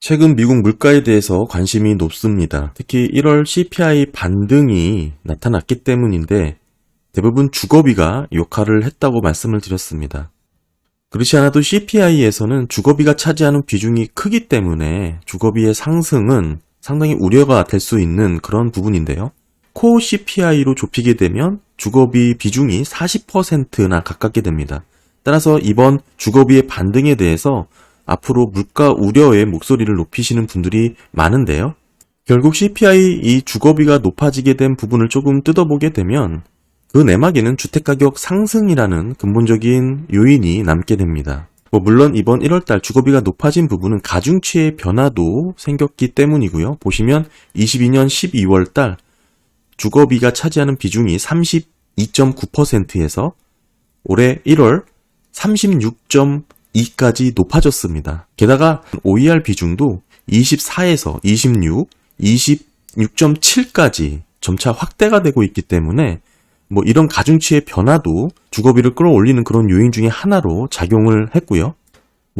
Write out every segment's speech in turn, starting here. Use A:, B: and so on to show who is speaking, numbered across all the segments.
A: 최근 미국 물가에 대해서 관심이 높습니다. 특히 1월 CPI 반등이 나타났기 때문인데 대부분 주거비가 역할을 했다고 말씀을 드렸습니다. 그렇지 않아도 CPI에서는 주거비가 차지하는 비중이 크기 때문에 주거비의 상승은 상당히 우려가 될 수 있는 그런 부분인데요. 코어 CPI로 좁히게 되면 주거비 비중이 40%나 가깝게 됩니다. 따라서 이번 주거비의 반등에 대해서 앞으로 물가 우려의 목소리를 높이시는 분들이 많은데요. 결국 CPI 이 주거비가 높아지게 된 부분을 조금 뜯어보게 되면 그 내막에는 주택가격 상승이라는 근본적인 요인이 남게 됩니다. 물론 이번 1월달 주거비가 높아진 부분은 가중치의 변화도 생겼기 때문이고요. 보시면 22년 12월달 주거비가 차지하는 비중이 32.9%에서 올해 1월 36.2까지 높아졌습니다. 게다가 OER 비중도 24에서 26, 26.7까지 점차 확대가 되고 있기 때문에 이런 가중치의 변화도 주거비를 끌어올리는 그런 요인 중에 하나로 작용을 했고요.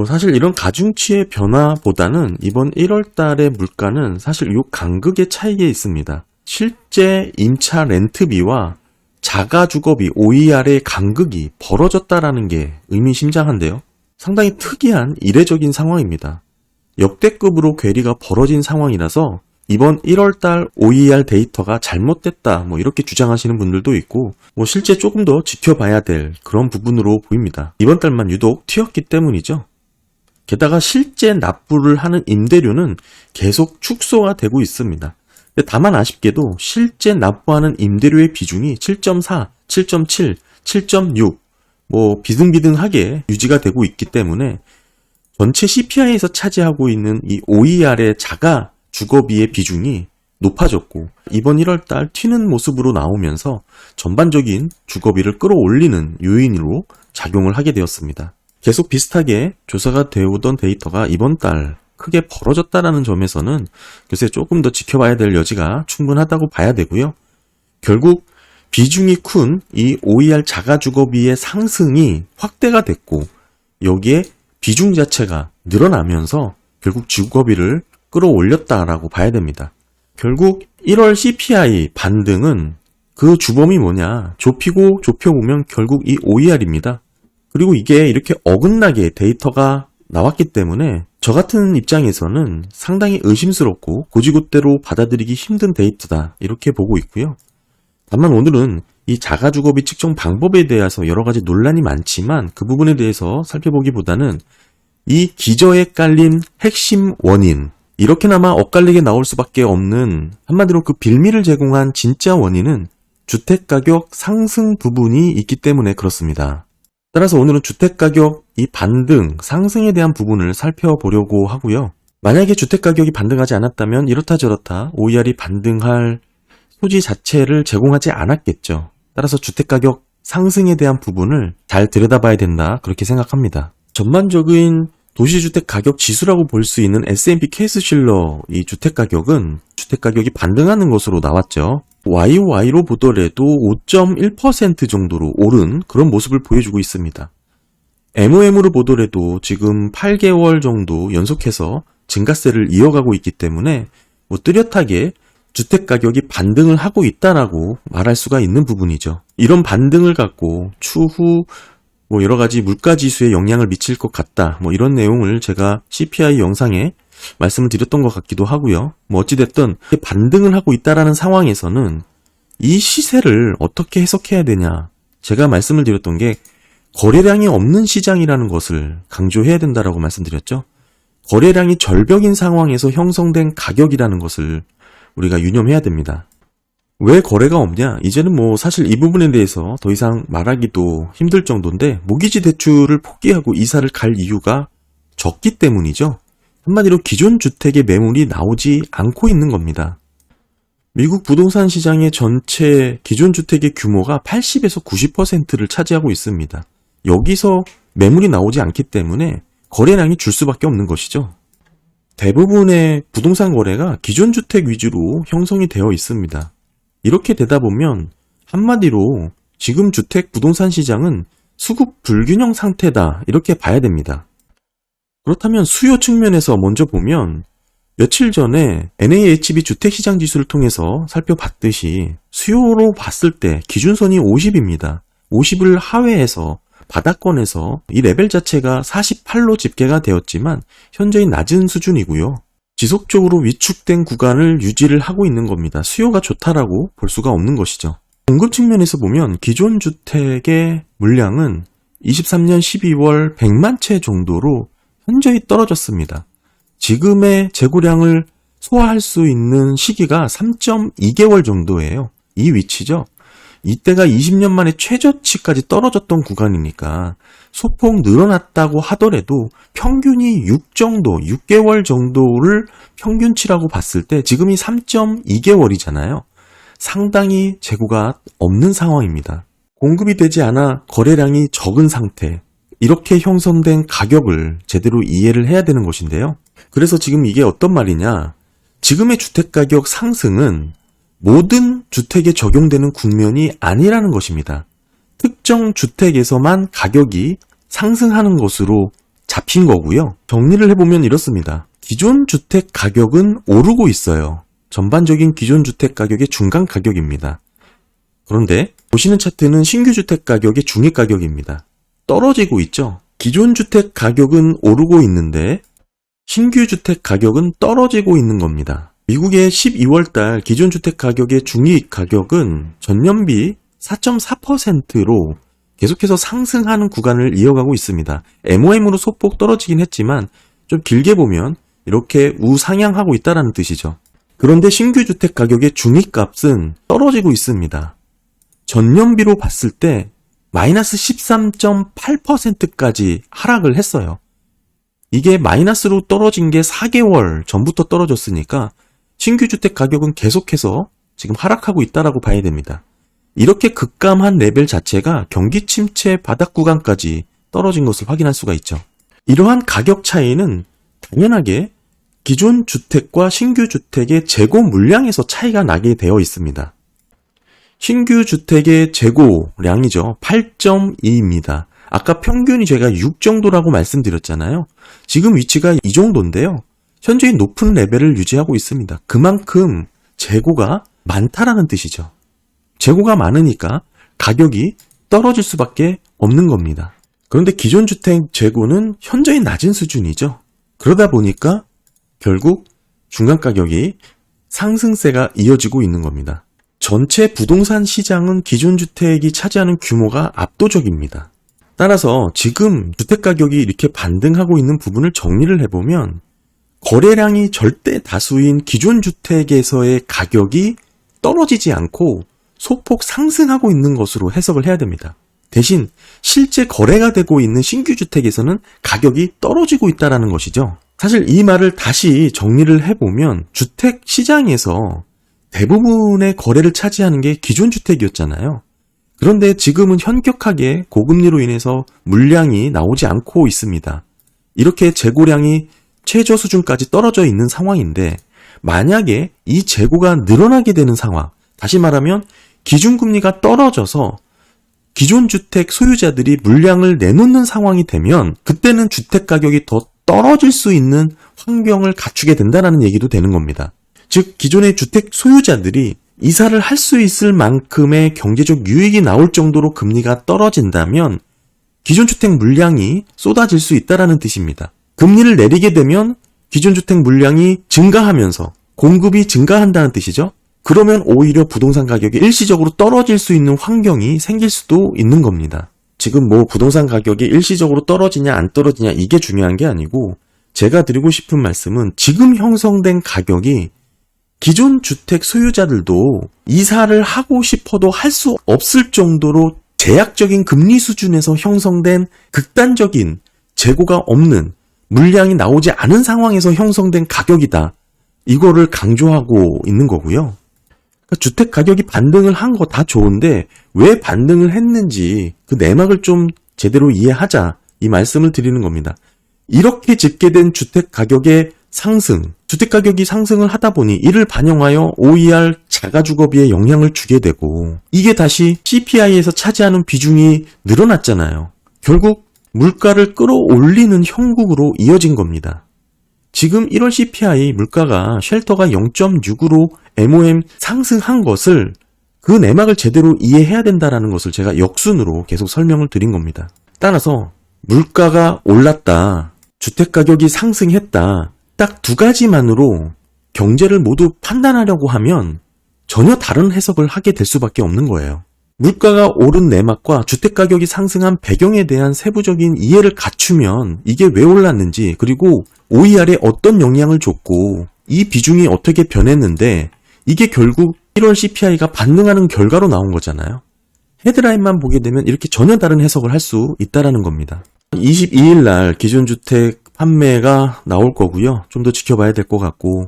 A: 사실 이런 가중치의 변화보다는 이번 1월 달의 물가는 사실 이 간극의 차이에 있습니다. 실제 임차 렌트비와 자가 주거비 OER의 간극이 벌어졌다라는 게 의미심장한데요. 상당히 특이한 이례적인 상황입니다. 역대급으로 괴리가 벌어진 상황이라서 이번 1월달 OER 데이터가 잘못됐다 이렇게 주장하시는 분들도 있고 실제 조금 더 지켜봐야 될 그런 부분으로 보입니다. 이번 달만 유독 튀었기 때문이죠. 게다가 실제 납부를 하는 임대료는 계속 축소가 되고 있습니다. 다만 아쉽게도 실제 납부하는 임대료의 비중이 7.4, 7.7, 7.6 비등비등하게 유지가 되고 있기 때문에 전체 CPI에서 차지하고 있는 이 OER의 자가 주거비의 비중이 높아졌고 이번 1월달 튀는 모습으로 나오면서 전반적인 주거비를 끌어올리는 요인으로 작용을 하게 되었습니다. 계속 비슷하게 조사가 되어오던 데이터가 이번 달 크게 벌어졌다라는 점에서는 글쎄 조금 더 지켜봐야 될 여지가 충분하다고 봐야 되고요. 결국 비중이 큰 이 OER 자가주거비의 상승이 확대가 됐고 여기에 비중 자체가 늘어나면서 결국 주거비를 끌어올렸다라고 봐야 됩니다. 결국 1월 CPI 반등은 그 주범이 뭐냐? 좁히고 좁혀보면 결국 이 OER입니다. 그리고 이게 이렇게 어긋나게 데이터가 나왔기 때문에 저 같은 입장에서는 상당히 의심스럽고 고지고대로 받아들이기 힘든 데이터다 이렇게 보고 있고요. 다만 오늘은 이 자가주거비 측정 방법에 대해서 여러 가지 논란이 많지만 그 부분에 대해서 살펴보기보다는 이 기저에 깔린 핵심 원인 이렇게나마 엇갈리게 나올 수밖에 없는 한마디로 그 빌미를 제공한 진짜 원인은 주택가격 상승 부분이 있기 때문에 그렇습니다. 따라서 오늘은 주택가격 이 반등, 상승에 대한 부분을 살펴보려고 하고요. 만약에 주택가격이 반등하지 않았다면 이렇다 저렇다 OER이 반등할 소지 자체를 제공하지 않았겠죠. 따라서 주택가격 상승에 대한 부분을 잘 들여다봐야 된다 그렇게 생각합니다. 전반적인 도시주택 가격 지수라고 볼 수 있는 S&P 케이스실러 이 주택가격은 주택가격이 반등하는 것으로 나왔죠. YOY로 보더라도 5.1% 정도로 오른 그런 모습을 보여주고 있습니다. MOM으로 보더라도 지금 8개월 정도 연속해서 증가세를 이어가고 있기 때문에 뚜렷하게 주택가격이 반등을 하고 있다라고 말할 수가 있는 부분이죠. 이런 반등을 갖고 추후 여러 가지 물가지수에 영향을 미칠 것 같다. 이런 내용을 제가 CPI 영상에 말씀을 드렸던 것 같기도 하고요. 어찌됐든 반등을 하고 있다라는 상황에서는 이 시세를 어떻게 해석해야 되냐. 제가 말씀을 드렸던 게 거래량이 없는 시장이라는 것을 강조해야 된다라고 말씀드렸죠. 거래량이 절벽인 상황에서 형성된 가격이라는 것을 우리가 유념해야 됩니다. 왜 거래가 없냐? 이제는 사실 이 부분에 대해서 더 이상 말하기도 힘들 정도인데 모기지 대출을 포기하고 이사를 갈 이유가 적기 때문이죠. 한마디로 기존 주택의 매물이 나오지 않고 있는 겁니다. 미국 부동산 시장의 전체 기존 주택의 규모가 80에서 90%를 차지하고 있습니다. 여기서 매물이 나오지 않기 때문에 거래량이 줄 수밖에 없는 것이죠. 대부분의 부동산 거래가 기존 주택 위주로 형성이 되어 있습니다. 이렇게 되다 보면 한마디로 지금 주택 부동산 시장은 수급 불균형 상태다 이렇게 봐야 됩니다. 그렇다면 수요 측면에서 먼저 보면 며칠 전에 NAHB 주택시장지수를 통해서 살펴봤듯이 수요로 봤을 때 기준선이 50입니다. 50을 하회해서 바닥권에서 이 레벨 자체가 48로 집계가 되었지만 현저히 낮은 수준이고요. 지속적으로 위축된 구간을 유지를 하고 있는 겁니다. 수요가 좋다라고 볼 수가 없는 것이죠. 공급 측면에서 보면 기존 주택의 물량은 23년 12월 100만 채 정도로 현저히 떨어졌습니다. 지금의 재고량을 소화할 수 있는 시기가 3.2개월 정도예요. 이 위치죠. 이때가 20년 만에 최저치까지 떨어졌던 구간이니까 소폭 늘어났다고 하더라도 평균이 6 정도, 6개월 정도를 평균치라고 봤을 때 지금이 3.2개월이잖아요. 상당히 재고가 없는 상황입니다. 공급이 되지 않아 거래량이 적은 상태, 이렇게 형성된 가격을 제대로 이해를 해야 되는 것인데요. 그래서 지금 이게 어떤 말이냐, 지금의 주택가격 상승은 모든 주택에 적용되는 국면이 아니라는 것입니다. 특정 주택에서만 가격이 상승하는 것으로 잡힌 거고요. 정리를 해보면 이렇습니다. 기존 주택 가격은 오르고 있어요. 전반적인 기존 주택 가격의 중간 가격입니다. 그런데 보시는 차트는 신규 주택 가격의 중위 가격입니다. 떨어지고 있죠. 기존 주택 가격은 오르고 있는데 신규 주택 가격은 떨어지고 있는 겁니다. 미국의 12월달 기존 주택 가격의 중위 가격은 전년비 4.4%로 계속해서 상승하는 구간을 이어가고 있습니다. MOM으로 소폭 떨어지긴 했지만 좀 길게 보면 이렇게 우상향하고 있다는 뜻이죠. 그런데 신규 주택 가격의 중위값은 떨어지고 있습니다. 전년비로 봤을 때 마이너스 13.8%까지 하락을 했어요. 이게 마이너스로 떨어진 게 4개월 전부터 떨어졌으니까 신규 주택 가격은 계속해서 지금 하락하고 있다라고 봐야 됩니다. 이렇게 급감한 레벨 자체가 경기 침체 바닥 구간까지 떨어진 것을 확인할 수가 있죠. 이러한 가격 차이는 당연하게 기존 주택과 신규 주택의 재고 물량에서 차이가 나게 되어 있습니다. 신규 주택의 재고량이죠. 8.2입니다. 아까 평균이 제가 6 정도라고 말씀드렸잖아요. 지금 위치가 이 정도인데요. 현저히 높은 레벨을 유지하고 있습니다. 그만큼 재고가 많다라는 뜻이죠. 재고가 많으니까 가격이 떨어질 수밖에 없는 겁니다. 그런데 기존 주택 재고는 현저히 낮은 수준이죠. 그러다 보니까 결국 중간 가격이 상승세가 이어지고 있는 겁니다. 전체 부동산 시장은 기존 주택이 차지하는 규모가 압도적입니다. 따라서 지금 주택 가격이 이렇게 반등하고 있는 부분을 정리를 해보면 거래량이 절대 다수인 기존 주택에서의 가격이 떨어지지 않고 소폭 상승하고 있는 것으로 해석을 해야 됩니다. 대신 실제 거래가 되고 있는 신규 주택에서는 가격이 떨어지고 있다는 것이죠. 사실 이 말을 다시 정리를 해보면 주택 시장에서 대부분의 거래를 차지하는 게 기존 주택이었잖아요. 그런데 지금은 현격하게 고금리로 인해서 물량이 나오지 않고 있습니다. 이렇게 재고량이 최저 수준까지 떨어져 있는 상황인데 만약에 이 재고가 늘어나게 되는 상황, 다시 말하면 기준금리가 떨어져서 기존 주택 소유자들이 물량을 내놓는 상황이 되면 그때는 주택 가격이 더 떨어질 수 있는 환경을 갖추게 된다는 얘기도 되는 겁니다. 즉 기존의 주택 소유자들이 이사를 할 수 있을 만큼의 경제적 유익이 나올 정도로 금리가 떨어진다면 기존 주택 물량이 쏟아질 수 있다는 뜻입니다. 금리를 내리게 되면 기존 주택 물량이 증가하면서 공급이 증가한다는 뜻이죠. 그러면 오히려 부동산 가격이 일시적으로 떨어질 수 있는 환경이 생길 수도 있는 겁니다. 지금 뭐 부동산 가격이 일시적으로 떨어지냐 안 떨어지냐 이게 중요한 게 아니고 제가 드리고 싶은 말씀은 지금 형성된 가격이 기존 주택 소유자들도 이사를 하고 싶어도 할 수 없을 정도로 제약적인 금리 수준에서 형성된 극단적인 재고가 없는 물량이 나오지 않은 상황에서 형성된 가격이다. 이거를 강조하고 있는 거고요. 그러니까 주택 가격이 반등을 한 거 다 좋은데 왜 반등을 했는지 그 내막을 좀 제대로 이해하자 이 말씀을 드리는 겁니다. 이렇게 집계된 주택 가격의 상승, 주택 가격이 상승을 하다 보니 이를 반영하여 OER 자가주거비에 영향을 주게 되고 이게 다시 CPI에서 차지하는 비중이 늘어났잖아요. 결국 물가를 끌어올리는 형국으로 이어진 겁니다. 지금 1월 CPI 물가가 쉘터가 0.6으로 MOM 상승한 것을 그 내막을 제대로 이해해야 된다는 것을 제가 역순으로 계속 설명을 드린 겁니다. 따라서 물가가 올랐다, 주택가격이 상승했다, 딱 두 가지만으로 경제를 모두 판단하려고 하면 전혀 다른 해석을 하게 될 수밖에 없는 거예요. 물가가 오른 내막과 주택가격이 상승한 배경에 대한 세부적인 이해를 갖추면 이게 왜 올랐는지, 그리고 OER에 어떤 영향을 줬고 이 비중이 어떻게 변했는데 이게 결국 1월 CPI가 반등하는 결과로 나온 거잖아요. 헤드라인만 보게 되면 이렇게 전혀 다른 해석을 할 수 있다는 겁니다. 22일 날 기존주택 판매가 나올 거고요. 좀 더 지켜봐야 될 것 같고,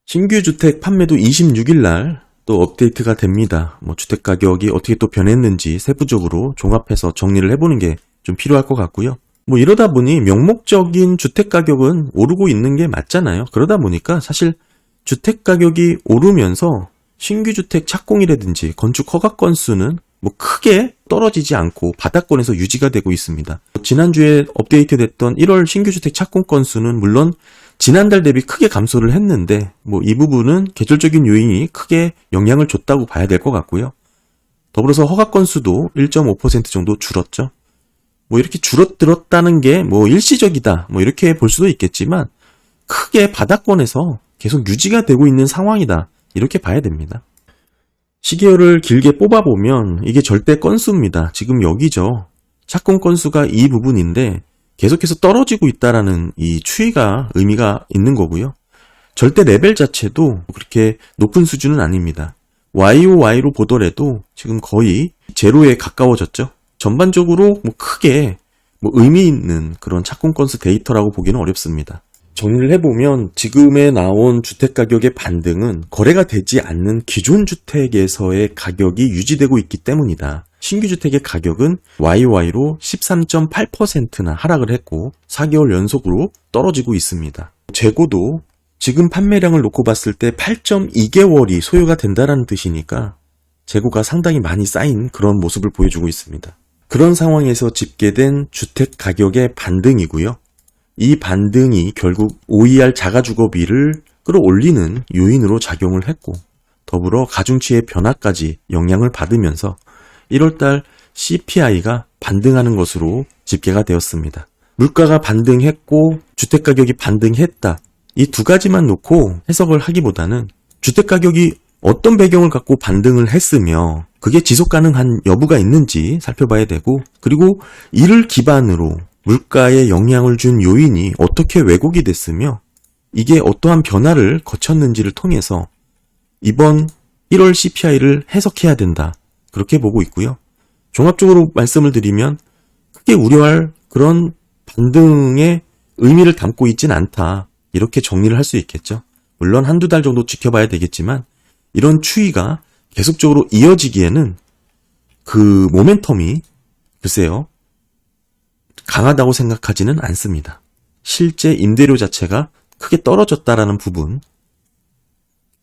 A: 신규 주택 판매도 26일 날 또 업데이트가 됩니다. 주택 가격이 어떻게 또 변했는지 세부적으로 종합해서 정리를 해보는 게 좀 필요할 것 같고요. 이러다 보니 명목적인 주택 가격은 오르고 있는 게 맞잖아요. 그러다 보니까 사실 주택 가격이 오르면서 신규 주택 착공이라든지 건축 허가 건수는 크게 떨어지지 않고 바닥권에서 유지가 되고 있습니다. 지난주에 업데이트됐던 1월 신규 주택 착공 건수는 물론 지난달 대비 크게 감소를 했는데 이 부분은 계절적인 요인이 크게 영향을 줬다고 봐야 될 것 같고요. 더불어서 허가 건수도 1.5% 정도 줄었죠. 이렇게 줄어들었다는 게 일시적이다 이렇게 볼 수도 있겠지만 크게 바닥권에서 계속 유지가 되고 있는 상황이다 이렇게 봐야 됩니다. 시계열을 길게 뽑아보면 이게 절대 건수입니다. 지금 여기죠. 착공 건수가 이 부분인데 계속해서 떨어지고 있다라는 이 추이가 의미가 있는 거고요. 절대 레벨 자체도 그렇게 높은 수준은 아닙니다. YOY로 보더라도 지금 거의 제로에 가까워졌죠. 전반적으로 크게 의미 있는 그런 착공 건수 데이터라고 보기는 어렵습니다. 정리를 해보면 지금에 나온 주택가격의 반등은 거래가 되지 않는 기존 주택에서의 가격이 유지되고 있기 때문이다. 신규 주택의 가격은 YOY로 13.8%나 하락을 했고 4개월 연속으로 떨어지고 있습니다. 재고도 지금 판매량을 놓고 봤을 때 8.2개월이 소요가 된다는 뜻이니까 재고가 상당히 많이 쌓인 그런 모습을 보여주고 있습니다. 그런 상황에서 집계된 주택 가격의 반등이고요. 이 반등이 결국 OER 자가주거비를 끌어올리는 요인으로 작용을 했고 더불어 가중치의 변화까지 영향을 받으면서 1월달 CPI가 반등하는 것으로 집계가 되었습니다. 물가가 반등했고 주택가격이 반등했다. 이 두 가지만 놓고 해석을 하기보다는 주택가격이 어떤 배경을 갖고 반등을 했으며 그게 지속 가능한 여부가 있는지 살펴봐야 되고, 그리고 이를 기반으로 물가에 영향을 준 요인이 어떻게 왜곡이 됐으며 이게 어떠한 변화를 거쳤는지를 통해서 이번 1월 CPI를 해석해야 된다. 그렇게 보고 있고요. 종합적으로 말씀을 드리면 크게 우려할 그런 반등의 의미를 담고 있진 않다. 이렇게 정리를 할 수 있겠죠. 물론 한두 달 정도 지켜봐야 되겠지만 이런 추이가 계속적으로 이어지기에는 그 모멘텀이 글쎄요. 강하다고 생각하지는 않습니다. 실제 임대료 자체가 크게 떨어졌다라는 부분,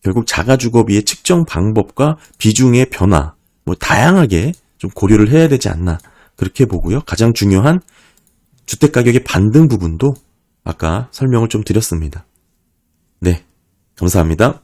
A: 결국 자가주거비의 측정 방법과 비중의 변화, 다양하게 좀 고려를 해야 되지 않나 그렇게 보고요. 가장 중요한 주택가격의 반등 부분도 아까 설명을 좀 드렸습니다. 네, 감사합니다.